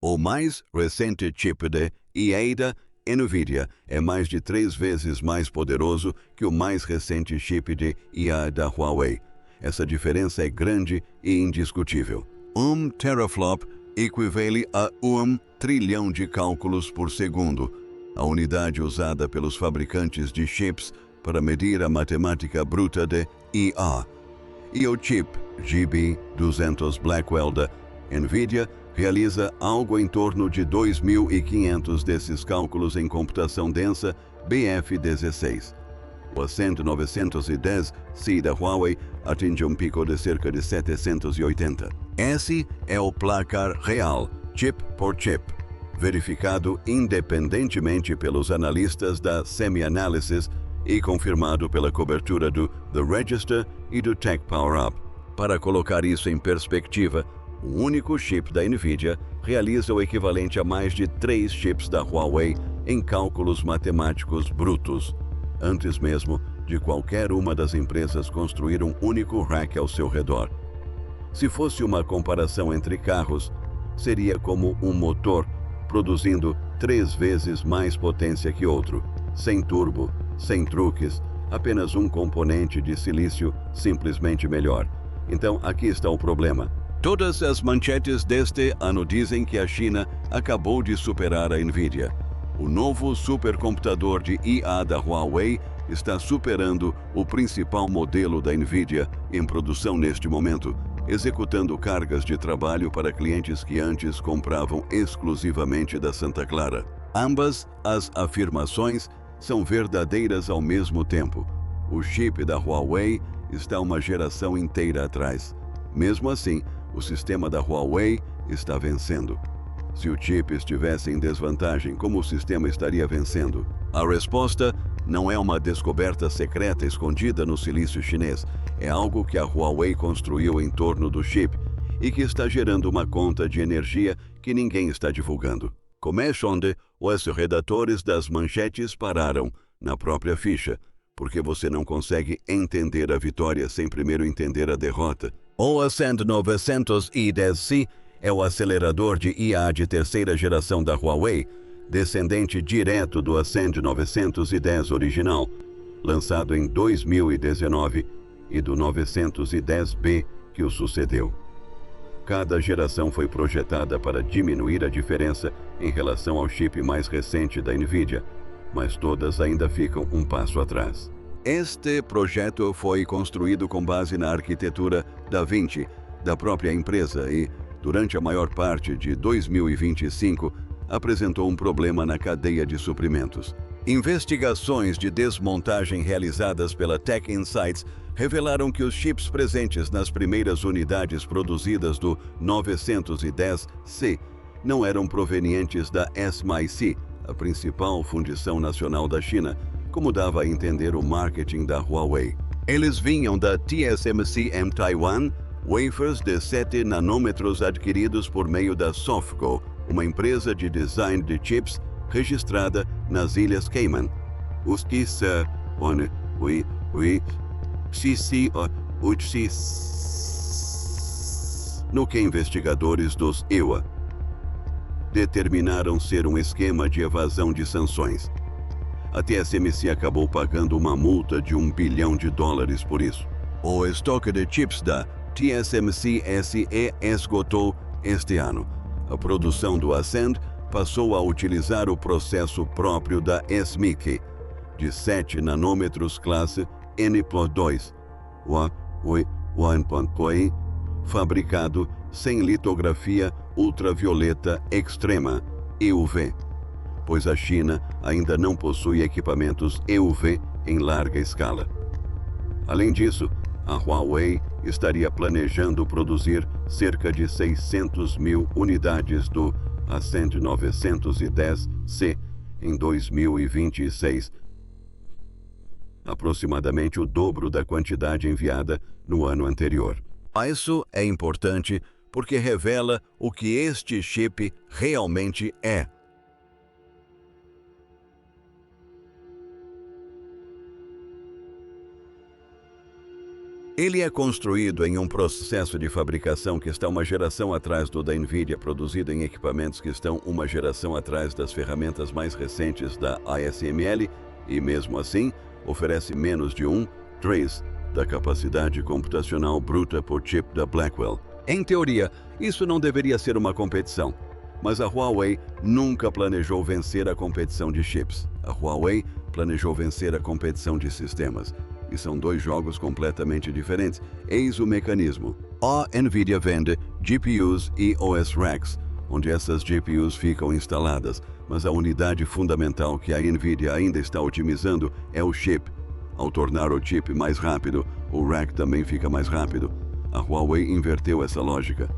O mais recente chip de IA da NVIDIA é mais de 3 vezes mais poderoso que o mais recente chip de IA da Huawei. Essa diferença é grande e indiscutível. 1 teraflop equivale a 1 trilhão de cálculos por segundo, a unidade usada pelos fabricantes de chips para medir a matemática bruta de IA. E o chip GB200 Blackwell da NVIDIA realiza algo em torno de 2.500 desses cálculos em computação densa BF16. O Ascend 910C da Huawei atinge um pico de cerca de 780. Esse é o placar real, chip por chip, verificado independentemente pelos analistas da SemiAnalysis e confirmado pela cobertura do The Register e do Tech Power Up. Para colocar isso em perspectiva, um único chip da NVIDIA realiza o equivalente a mais de 3 chips da Huawei em cálculos matemáticos brutos, antes mesmo de qualquer uma das empresas construir um único rack ao seu redor. Se fosse uma comparação entre carros, seria como um motor produzindo 3 vezes mais potência que outro, sem turbo, sem truques, apenas um componente de silício simplesmente melhor. Então, aqui está o problema. Todas as manchetes deste ano dizem que a China acabou de superar a NVIDIA. O novo supercomputador de IA da Huawei está superando o principal modelo da NVIDIA em produção neste momento, executando cargas de trabalho para clientes que antes compravam exclusivamente da Santa Clara. Ambas as afirmações são verdadeiras ao mesmo tempo. O chip da Huawei está uma geração inteira atrás. Mesmo assim, o sistema da Huawei está vencendo. Se o chip estivesse em desvantagem, como o sistema estaria vencendo? A resposta não é uma descoberta secreta escondida no silício chinês. É algo que a Huawei construiu em torno do chip e que está gerando uma conta de energia que ninguém está divulgando. Começa onde os redatores das manchetes pararam, na própria ficha, porque você não consegue entender a vitória sem primeiro entender a derrota. O Ascend 910C é o acelerador de IA de terceira geração da Huawei, descendente direto do Ascend 910 original, lançado em 2019, e do 910B que o sucedeu. Cada geração foi projetada para diminuir a diferença em relação ao chip mais recente da NVIDIA, mas todas ainda ficam um passo atrás. Este projeto foi construído com base na arquitetura Da Vinci da própria empresa e, durante a maior parte de 2025, apresentou um problema na cadeia de suprimentos. Investigações de desmontagem realizadas pela Tech Insights revelaram que os chips presentes nas primeiras unidades produzidas do 910C não eram provenientes da SMIC, a principal fundição nacional da China, como dava a entender o marketing da Huawei. Eles vinham da TSMC em Taiwan, wafers de 7 nanômetros adquiridos por meio da Softco, uma empresa de design de chips registrada nas Ilhas Cayman. Os que no que investigadores dos EWA determinaram ser um esquema de evasão de sanções. A TSMC acabou pagando uma multa de $1 bilhão por isso. O estoque de chips da TSMC SE esgotou este ano. A produção do Ascend passou a utilizar o processo próprio da SMIC, de 7 nanômetros classe N+2, fabricado sem litografia ultravioleta extrema, EUV, pois a China ainda não possui equipamentos EUV em larga escala. Além disso, a Huawei estaria planejando produzir cerca de 600.000 unidades do Ascend 910C em 2026, aproximadamente o dobro da quantidade enviada no ano anterior. Isso é importante porque revela o que este chip realmente é. Ele é construído em um processo de fabricação que está uma geração atrás do da NVIDIA, produzido em equipamentos que estão uma geração atrás das ferramentas mais recentes da ASML e, mesmo assim, oferece menos de 1/3 da capacidade computacional bruta por chip da Blackwell. Em teoria, isso não deveria ser uma competição, mas a Huawei nunca planejou vencer a competição de chips. A Huawei planejou vencer a competição de sistemas. E são dois jogos completamente diferentes. Eis o mecanismo. A NVIDIA vende GPUs e OS Racks, onde essas GPUs ficam instaladas, mas a unidade fundamental que a NVIDIA ainda está otimizando é o chip. Ao tornar o chip mais rápido, o rack também fica mais rápido. A Huawei inverteu essa lógica.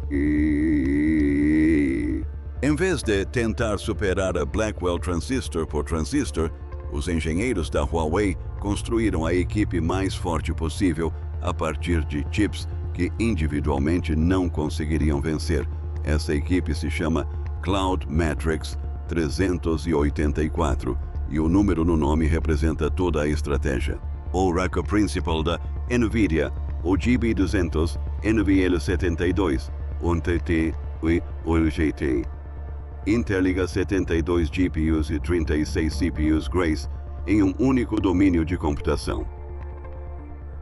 Em vez de tentar superar a Blackwell transistor por transistor, os engenheiros da Huawei construíram a equipe mais forte possível a partir de chips que individualmente não conseguiriam vencer. Essa equipe se chama Cloud Matrix 384 e o número no nome representa toda a estratégia. O rack principal da NVIDIA, o GB200, NVL72, UNTT e UGT. Interliga 72 GPUs e 36 CPUs Grace em um único domínio de computação.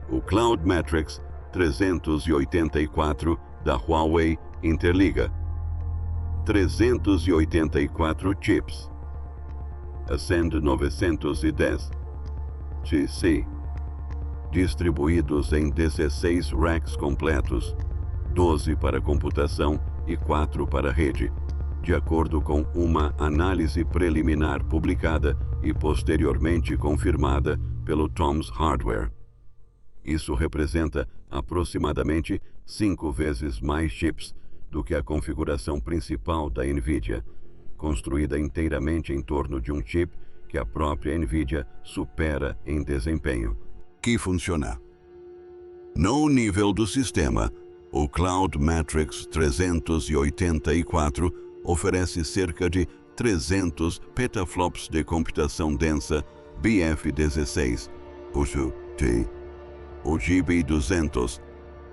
O Cloud Matrix 384 da Huawei interliga 384 chips. Ascend 910 GC, distribuídos em 16 racks completos, 12 para computação e 4 para rede, de acordo com uma análise preliminar publicada e posteriormente confirmada pelo Tom's Hardware. Isso representa aproximadamente 5 vezes mais chips do que a configuração principal da NVIDIA, construída inteiramente em torno de um chip que a própria NVIDIA supera em desempenho. Que funciona. No nível do sistema, o Cloud Matrix 384 oferece cerca de 300 petaflops de computação densa BF16, UT. O GB200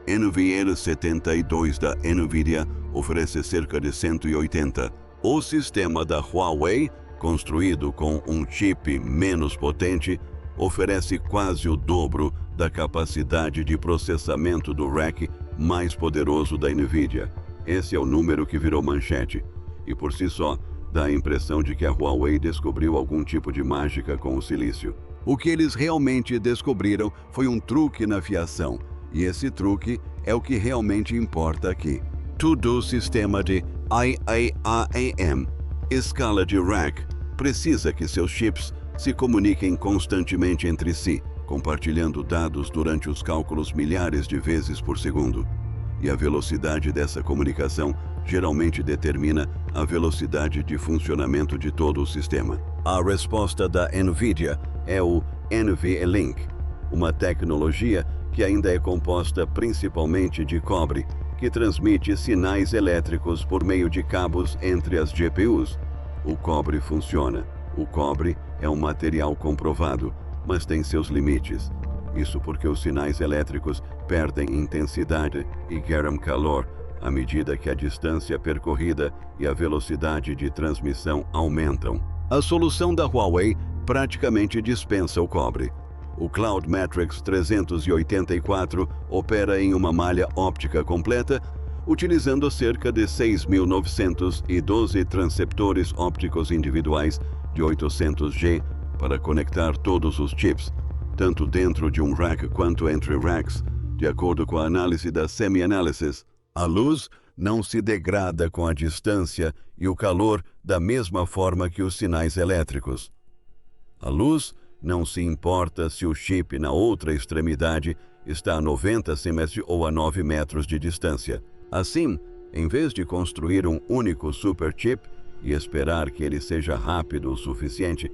NVL72 da NVIDIA oferece cerca de 180. O sistema da Huawei, construído com um chip menos potente, oferece quase o dobro da capacidade de processamento do rack mais poderoso da NVIDIA. Esse é o número que virou manchete. E por si só, dá a impressão de que a Huawei descobriu algum tipo de mágica com o silício. O que eles realmente descobriram foi um truque na fiação, e esse truque é o que realmente importa aqui. Todo sistema de IAM, escala de rack, precisa que seus chips se comuniquem constantemente entre si, compartilhando dados durante os cálculos milhares de vezes por segundo. E a velocidade dessa comunicação geralmente determina a velocidade de funcionamento de todo o sistema. A resposta da NVIDIA é o NVLink, uma tecnologia que ainda é composta principalmente de cobre, que transmite sinais elétricos por meio de cabos entre as GPUs. O cobre funciona. O cobre é um material comprovado, mas tem seus limites. Isso porque os sinais elétricos perdem intensidade e geram calor à medida que a distância percorrida e a velocidade de transmissão aumentam. A solução da Huawei praticamente dispensa o cobre. O Cloud Matrix 384 opera em uma malha óptica completa, utilizando cerca de 6.912 transceptores ópticos individuais de 800G para conectar todos os chips, tanto dentro de um rack quanto entre racks, de acordo com a análise da Semi-Analysis. A luz não se degrada com a distância e o calor da mesma forma que os sinais elétricos. A luz não se importa se o chip na outra extremidade está a 90 cm ou a 9 metros de distância. Assim, em vez de construir um único superchip e esperar que ele seja rápido o suficiente,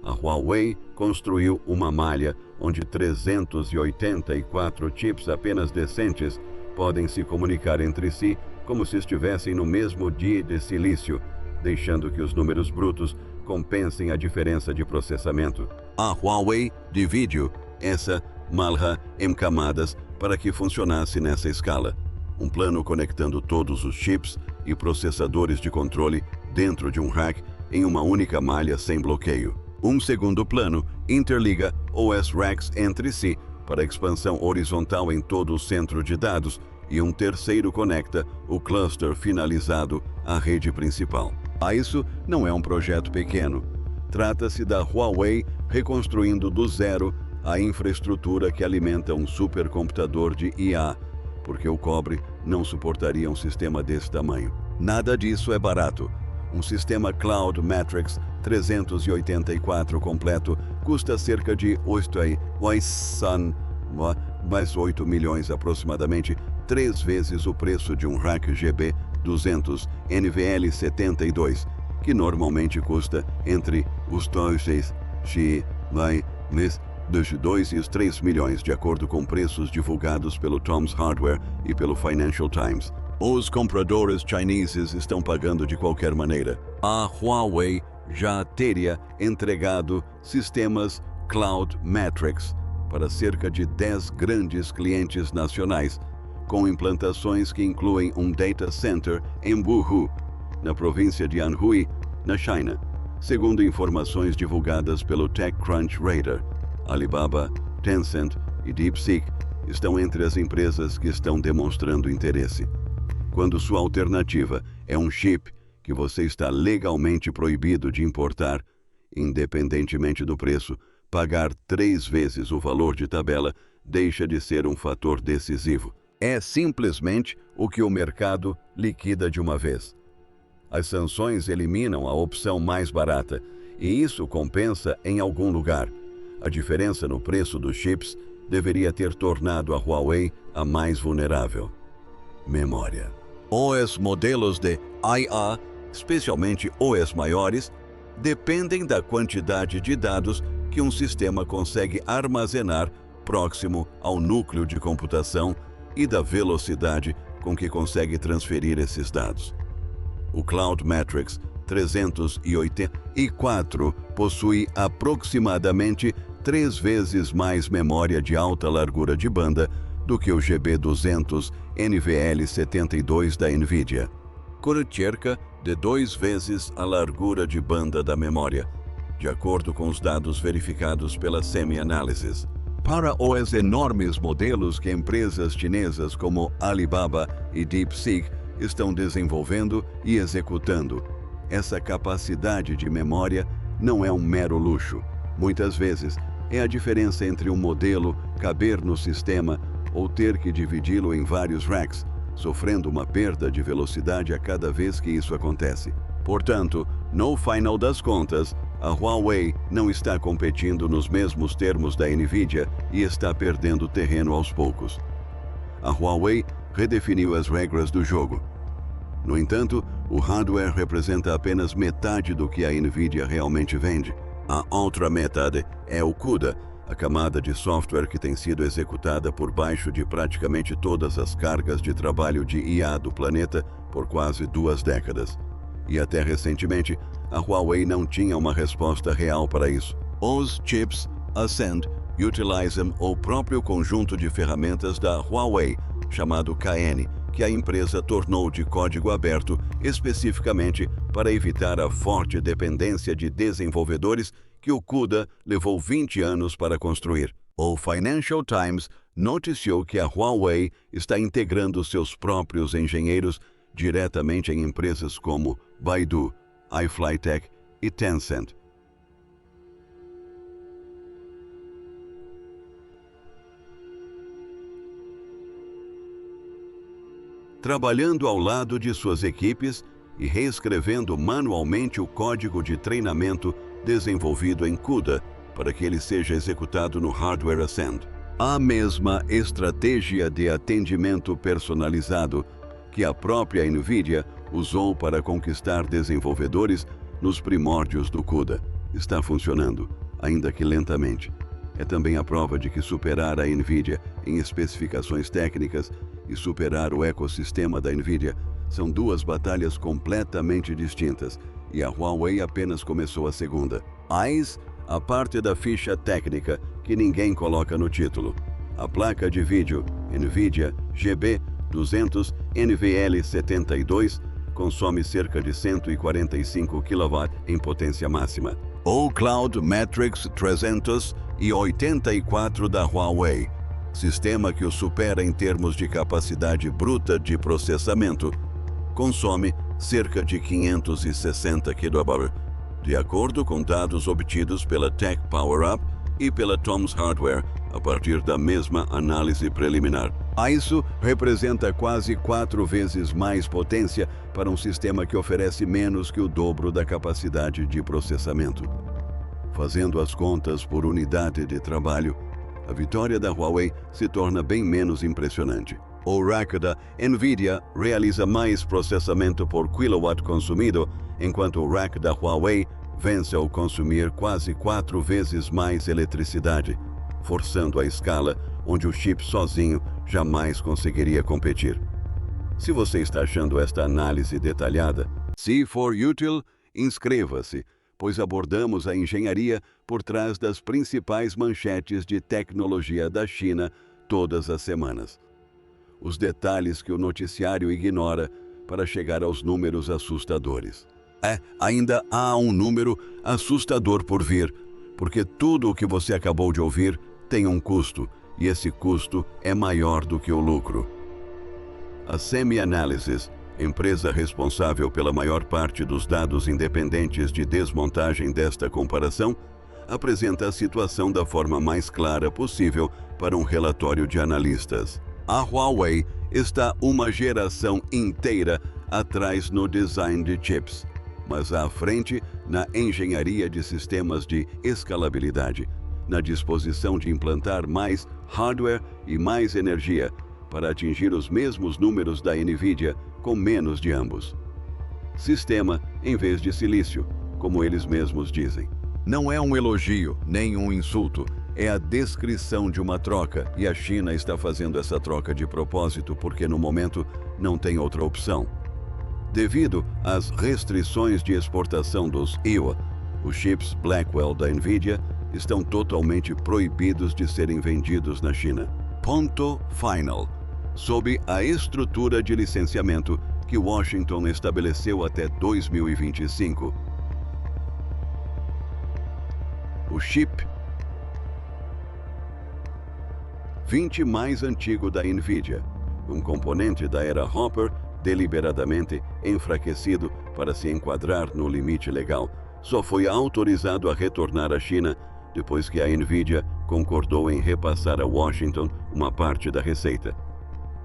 a Huawei construiu uma malha onde 384 chips apenas decentes podem se comunicar entre si como se estivessem no mesmo dia de silício, deixando que os números brutos compensem a diferença de processamento. A Huawei divide essa malha em camadas para que funcionasse nessa escala. Um plano conectando todos os chips e processadores de controle dentro de um rack em uma única malha sem bloqueio. Um segundo plano interliga OS racks entre si para expansão horizontal em todo o centro de dados e um terceiro conecta o cluster finalizado à rede principal. Isso não é um projeto pequeno. Trata-se da Huawei reconstruindo do zero a infraestrutura que alimenta um supercomputador de IA, porque o cobre não suportaria um sistema desse tamanho. Nada disso é barato. Um sistema Cloud Matrix 384 completo custa cerca de 8 milhões aproximadamente, 3 vezes o preço de um rack GB200 NVL72, que normalmente custa entre os 2 e os 3 milhões, de acordo com preços divulgados pelo Tom's Hardware e pelo Financial Times. Os compradores chineses estão pagando de qualquer maneira. A Huawei já teria entregado sistemas Cloud Matrix para cerca de 10 grandes clientes nacionais, com implantações que incluem um data center em Wuhu, na província de Anhui, na China, segundo informações divulgadas pelo TechCrunch Radar. Alibaba, Tencent e DeepSeek estão entre as empresas que estão demonstrando interesse. Quando sua alternativa é um chip que você está legalmente proibido de importar, independentemente do preço, pagar 3 vezes o valor de tabela deixa de ser um fator decisivo. É simplesmente o que o mercado liquida de uma vez. As sanções eliminam a opção mais barata, e isso compensa em algum lugar. A diferença no preço dos chips deveria ter tornado a Huawei a mais vulnerável. Memória. Os modelos de IA, especialmente os maiores, dependem da quantidade de dados que um sistema consegue armazenar próximo ao núcleo de computação e da velocidade com que consegue transferir esses dados. O Cloud Matrix 384 possui aproximadamente 3 vezes mais memória de alta largura de banda do que o GB200 NVL72 da NVIDIA, com cerca de 2 vezes a largura de banda da memória, de acordo com os dados verificados pela Semi-Analysis. Para os enormes modelos que empresas chinesas como Alibaba e DeepSeek estão desenvolvendo e executando, essa capacidade de memória não é um mero luxo. Muitas vezes, é a diferença entre um modelo caber no sistema ou ter que dividi-lo em vários racks, sofrendo uma perda de velocidade a cada vez que isso acontece. Portanto, no final das contas, a Huawei não está competindo nos mesmos termos da NVIDIA e está perdendo terreno aos poucos. A Huawei redefiniu as regras do jogo. No entanto, o hardware representa apenas metade do que a NVIDIA realmente vende. A outra metade é o CUDA, a camada de software que tem sido executada por baixo de praticamente todas as cargas de trabalho de IA do planeta por quase 2 décadas. E até recentemente, a Huawei não tinha uma resposta real para isso. Os chips Ascend utilizam o próprio conjunto de ferramentas da Huawei, chamado KN, que a empresa tornou de código aberto especificamente para evitar a forte dependência de desenvolvedores que o CUDA levou 20 anos para construir. O Financial Times noticiou que a Huawei está integrando seus próprios engenheiros diretamente em empresas como Baidu, iFlyTek e Tencent. Trabalhando ao lado de suas equipes e reescrevendo manualmente o código de treinamento desenvolvido em CUDA para que ele seja executado no hardware Ascend. A mesma estratégia de atendimento personalizado que a própria NVIDIA usou para conquistar desenvolvedores nos primórdios do CUDA está funcionando, ainda que lentamente. É também a prova de que superar a NVIDIA em especificações técnicas e superar o ecossistema da NVIDIA são 2 batalhas completamente distintas, e a Huawei apenas começou a segunda. Eis a parte da ficha técnica que ninguém coloca no título. A placa de vídeo NVIDIA GB200 NVL72 consome cerca de 145 kW em potência máxima. O Cloud Matrix 384 da Huawei, sistema que o supera em termos de capacidade bruta de processamento, consome cerca de 560 kW, de acordo com dados obtidos pela Tech Power Up e pela Tom's Hardware, a partir da mesma análise preliminar. Isso representa quase 4 vezes mais potência para um sistema que oferece menos que o dobro da capacidade de processamento. Fazendo as contas por unidade de trabalho, a vitória da Huawei se torna bem menos impressionante. O rack da NVIDIA realiza mais processamento por kilowatt consumido, enquanto o rack da Huawei vence ao consumir quase 4 vezes mais eletricidade, forçando a escala onde o chip sozinho jamais conseguiria competir. Se você está achando esta análise detalhada, se for útil, inscreva-se, pois abordamos a engenharia por trás das principais manchetes de tecnologia da China todas as semanas. Os detalhes que o noticiário ignora para chegar aos números assustadores. Ainda há um número assustador por vir, porque tudo o que você acabou de ouvir tem um custo, e esse custo é maior do que o lucro. A SemiAnalysis, empresa responsável pela maior parte dos dados independentes de desmontagem desta comparação, apresenta a situação da forma mais clara possível para um relatório de analistas. A Huawei está uma geração inteira atrás no design de chips, mas à frente na engenharia de sistemas de escalabilidade, na disposição de implantar mais hardware e mais energia para atingir os mesmos números da NVIDIA com menos de ambos. Sistema em vez de silício, como eles mesmos dizem. Não é um elogio, nem um insulto, é a descrição de uma troca, e a China está fazendo essa troca de propósito porque no momento não tem outra opção. Devido às restrições de exportação dos EUA, os chips Blackwell da NVIDIA estão totalmente proibidos de serem vendidos na China. Ponto final. Sob a estrutura de licenciamento que Washington estabeleceu até 2025. O chip 20 mais antigo da NVIDIA, um componente da era Hopper deliberadamente enfraquecido para se enquadrar no limite legal, só foi autorizado a retornar à China depois que a NVIDIA concordou em repassar a Washington uma parte da receita.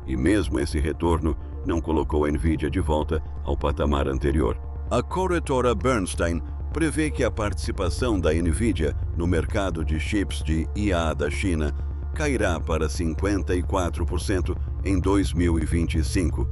E mesmo esse retorno não colocou a NVIDIA de volta ao patamar anterior. A corretora Bernstein prevê que a participação da NVIDIA no mercado de chips de IA da China cairá para 54% em 2025.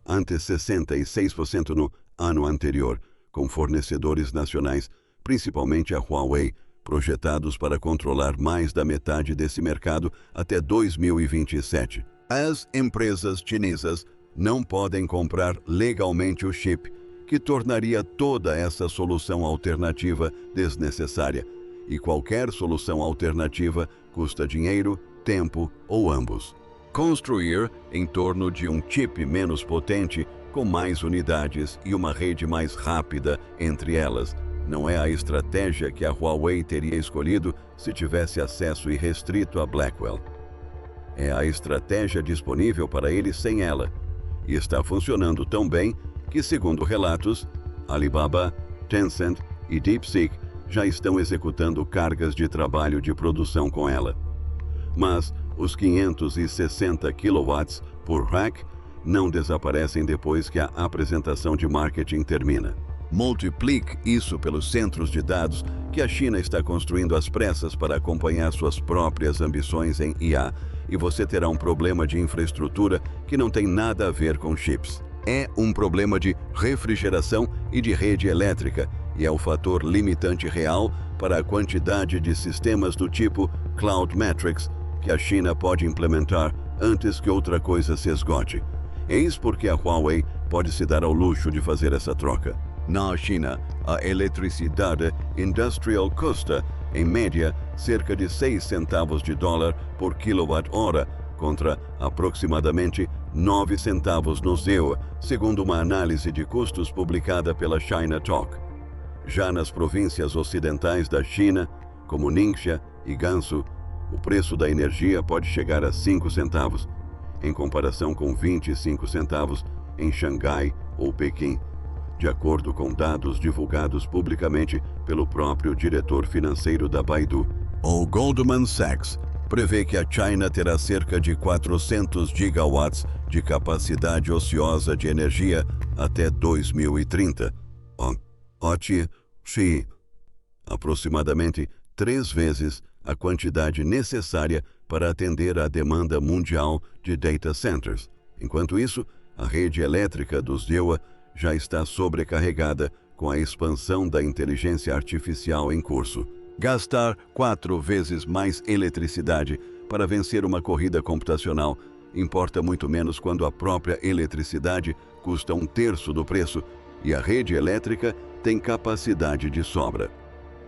Antes 66% no ano anterior, com fornecedores nacionais, principalmente a Huawei, projetados para controlar mais da metade desse mercado até 2027. As empresas chinesas não podem comprar legalmente o chip, que tornaria toda essa solução alternativa desnecessária, e qualquer solução alternativa custa dinheiro, tempo ou ambos. Construir em torno de um chip menos potente, com mais unidades e uma rede mais rápida entre elas, não é a estratégia que a Huawei teria escolhido se tivesse acesso irrestrito a Blackwell. É a estratégia disponível para ele sem ela, e está funcionando tão bem que, segundo relatos, Alibaba, Tencent e DeepSeek já estão executando cargas de trabalho de produção com ela. Mas os 560 kW por rack não desaparecem depois que a apresentação de marketing termina. Multiplique isso pelos centros de dados que a China está construindo às pressas para acompanhar suas próprias ambições em IA, e você terá um problema de infraestrutura que não tem nada a ver com chips. É um problema de refrigeração e de rede elétrica, e é o fator limitante real para a quantidade de sistemas do tipo Cloud Matrix que a China pode implementar antes que outra coisa se esgote. Eis porque a Huawei pode se dar ao luxo de fazer essa troca. Na China, a eletricidade industrial custa em média, cerca de 6 centavos de dólar por quilowatt-hora, contra aproximadamente 9 centavos no ZEU, segundo uma análise de custos publicada pela China Talk. Já nas províncias ocidentais da China, como Ningxia e Gansu, o preço da energia pode chegar a 5 centavos, em comparação com 25 centavos em Xangai ou Pequim, de acordo com dados divulgados publicamente pelo próprio diretor financeiro da Baidu. O Goldman Sachs prevê que a China terá cerca de 400 gigawatts de capacidade ociosa de energia até 2030. Aproximadamente 3 vezes a quantidade necessária para atender à demanda mundial de data centers. Enquanto isso, a rede elétrica do ZEUA já está sobrecarregada com a expansão da inteligência artificial em curso. Gastar 4 vezes mais eletricidade para vencer uma corrida computacional importa muito menos quando a própria eletricidade custa 1/3 do preço e a rede elétrica tem capacidade de sobra.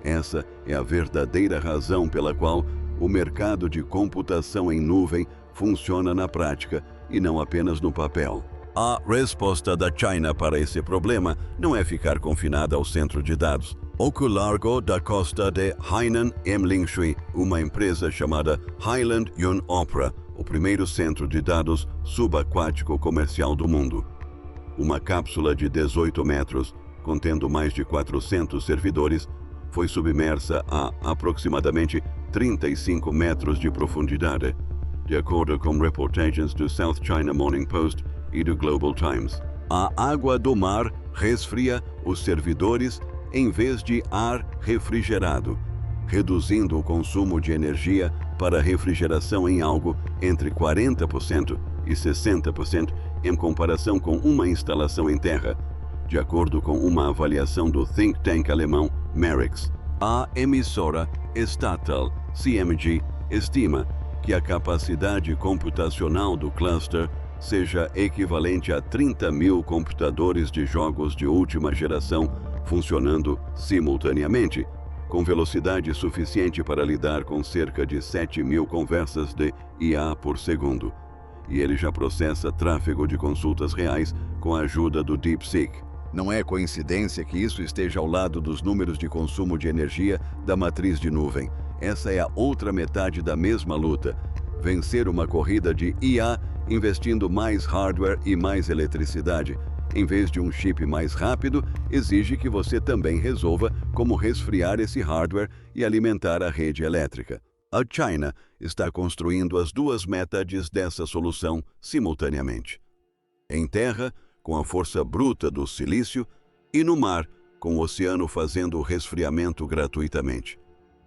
Essa é a verdadeira razão pela qual o mercado de computação em nuvem funciona na prática e não apenas no papel. A resposta da China para esse problema não é ficar confinada ao centro de dados. Ao largo da costa de Hainan, em Lingshui, uma empresa chamada Highland Yun Opera, o primeiro centro de dados subaquático comercial do mundo. Uma cápsula de 18 metros, contendo mais de 400 servidores, foi submersa a aproximadamente 35 metros de profundidade, de acordo com reportagens do South China Morning Post e do Global Times. A água do mar resfria os servidores em vez de ar refrigerado, reduzindo o consumo de energia para refrigeração em algo entre 40% e 60% em comparação com uma instalação em terra, de acordo com uma avaliação do think tank alemão Merix. A emissora estatal CMG estima que a capacidade computacional do cluster seja equivalente a 30 mil computadores de jogos de última geração funcionando simultaneamente, com velocidade suficiente para lidar com cerca de 7 mil conversas de IA por segundo. E ele já processa tráfego de consultas reais com a ajuda do DeepSeek. Não é coincidência que isso esteja ao lado dos números de consumo de energia da matriz de nuvem. Essa é a outra metade da mesma luta. Vencer uma corrida de IA investindo mais hardware e mais eletricidade, em vez de um chip mais rápido, exige que você também resolva como resfriar esse hardware e alimentar a rede elétrica. A China está construindo as duas metades dessa solução simultaneamente. Em terra, com a força bruta do silício, e no mar, com o oceano fazendo o resfriamento gratuitamente.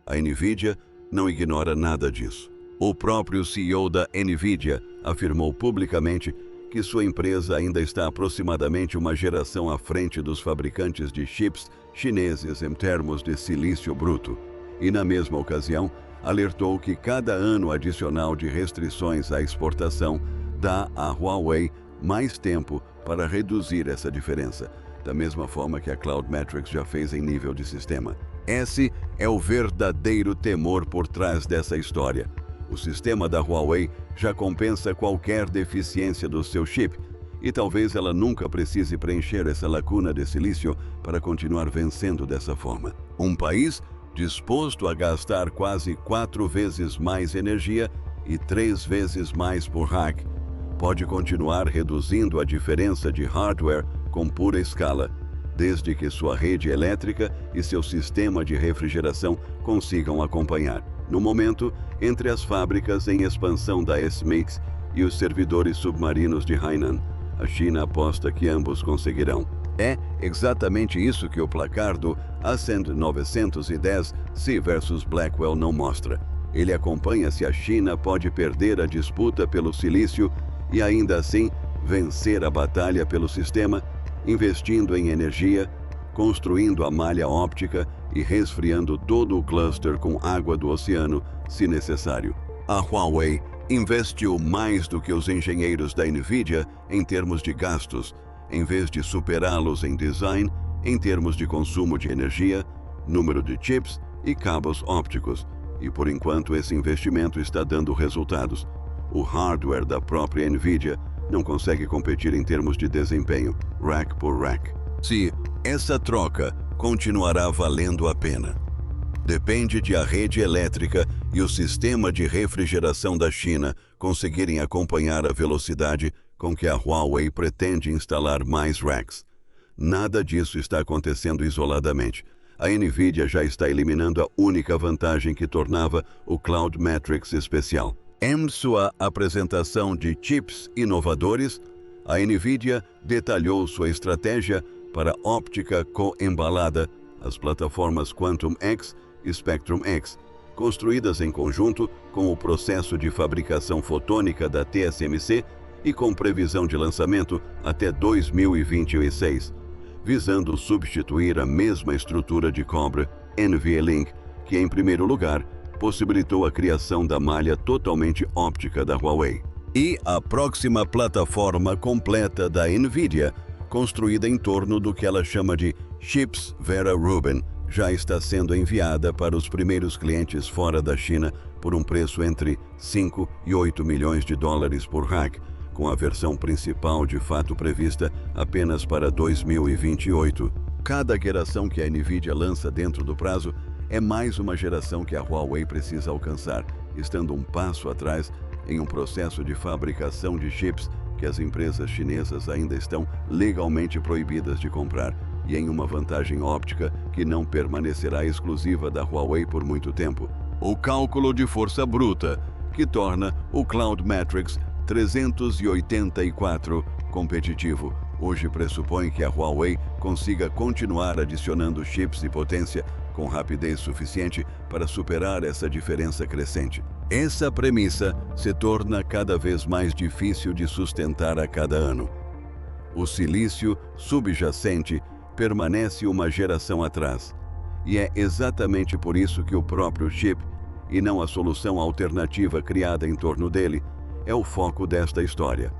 A NVIDIA não ignora nada disso. O próprio CEO da NVIDIA afirmou publicamente que sua empresa ainda está aproximadamente uma geração à frente dos fabricantes de chips chineses em termos de silício bruto, e na mesma ocasião alertou que cada ano adicional de restrições à exportação dá à Huawei mais tempo para reduzir essa diferença, da mesma forma que a Cloud Metrics já fez em nível de sistema. Esse é o verdadeiro temor por trás dessa história. O sistema da Huawei já compensa qualquer deficiência do seu chip, e talvez ela nunca precise preencher essa lacuna de silício para continuar vencendo dessa forma. Um país disposto a gastar quase 4 vezes mais energia e 3 vezes mais por rack, pode continuar reduzindo a diferença de hardware com pura escala, desde que sua rede elétrica e seu sistema de refrigeração consigam acompanhar. No momento, entre as fábricas em expansão da SMIC e os servidores submarinos de Hainan, a China aposta que ambos conseguirão. É exatamente isso que o placar do Ascend 910C versus Blackwell não mostra. Ele acompanha se a China pode perder a disputa pelo silício e ainda assim vencer a batalha pelo sistema, investindo em energia, construindo a malha óptica e resfriando todo o cluster com água do oceano, se necessário. A Huawei investiu mais do que os engenheiros da NVIDIA em termos de gastos, em vez de superá-los em design, em termos de consumo de energia, número de chips e cabos ópticos, e por enquanto esse investimento está dando resultados. O hardware da própria NVIDIA não consegue competir em termos de desempenho, rack por rack. Se essa troca continuará valendo a pena. Depende de a rede elétrica e o sistema de refrigeração da China conseguirem acompanhar a velocidade com que a Huawei pretende instalar mais racks. Nada disso está acontecendo isoladamente. A NVIDIA já está eliminando a única vantagem que tornava o Cloud Matrix especial. Em sua apresentação de chips inovadores, a NVIDIA detalhou sua estratégia para óptica coembalada, as plataformas Quantum X e Spectrum X, construídas em conjunto com o processo de fabricação fotônica da TSMC e com previsão de lançamento até 2026, visando substituir a mesma estrutura de cobre NVLink, que em primeiro lugar possibilitou a criação da malha totalmente óptica da Huawei. E a próxima plataforma completa da NVIDIA, construída em torno do que ela chama de Chips Vera Rubin, já está sendo enviada para os primeiros clientes fora da China por um preço entre 5 e 8 milhões de dólares por rack, com a versão principal de fato prevista apenas para 2028. Cada geração que a NVIDIA lança dentro do prazo é mais uma geração que a Huawei precisa alcançar, estando um passo atrás em um processo de fabricação de chips que as empresas chinesas ainda estão legalmente proibidas de comprar, e em uma vantagem óptica que não permanecerá exclusiva da Huawei por muito tempo. O cálculo de força bruta, que torna o Cloud Matrix 384 competitivo, hoje pressupõe que a Huawei consiga continuar adicionando chips e potência com rapidez suficiente para superar essa diferença crescente. Essa premissa se torna cada vez mais difícil de sustentar a cada ano. O silício subjacente permanece uma geração atrás, e é exatamente por isso que o próprio chip, e não a solução alternativa criada em torno dele, é o foco desta história.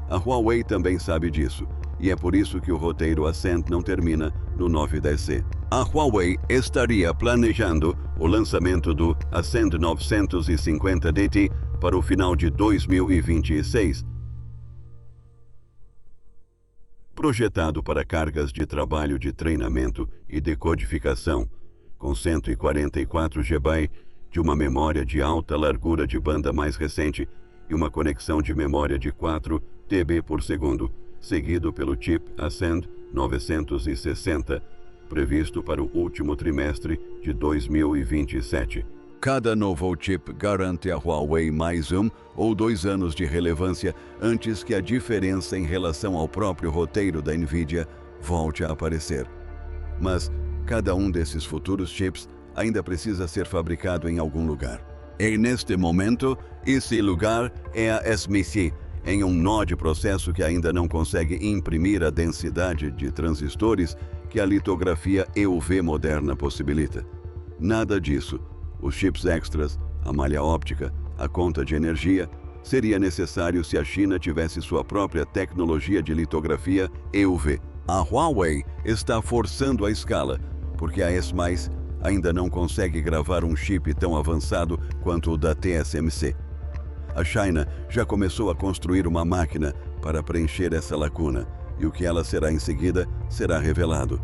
A Huawei também sabe disso, e é por isso que o roteiro Ascend não termina no 910C. A Huawei estaria planejando o lançamento do Ascend 950 DT para o final de 2026. Projetado para cargas de trabalho de treinamento e decodificação, com 144 GB de uma memória de alta largura de banda mais recente e uma conexão de memória de 4 TB por segundo, seguido pelo chip Ascend 960, previsto para o último trimestre de 2027. Cada novo chip garante a Huawei mais 1 ou 2 anos de relevância antes que a diferença em relação ao próprio roteiro da NVIDIA volte a aparecer. Mas cada um desses futuros chips ainda precisa ser fabricado em algum lugar. E neste momento, esse lugar é a SMIC, em um nó de processo que ainda não consegue imprimir a densidade de transistores que a litografia EUV moderna possibilita. Nada disso. Os chips extras, a malha óptica, a conta de energia, seria necessário se a China tivesse sua própria tecnologia de litografia EUV. A Huawei está forçando a escala, porque a SMIC ainda não consegue gravar um chip tão avançado quanto o da TSMC. A China já começou a construir uma máquina para preencher essa lacuna, e o que ela será em seguida será revelado.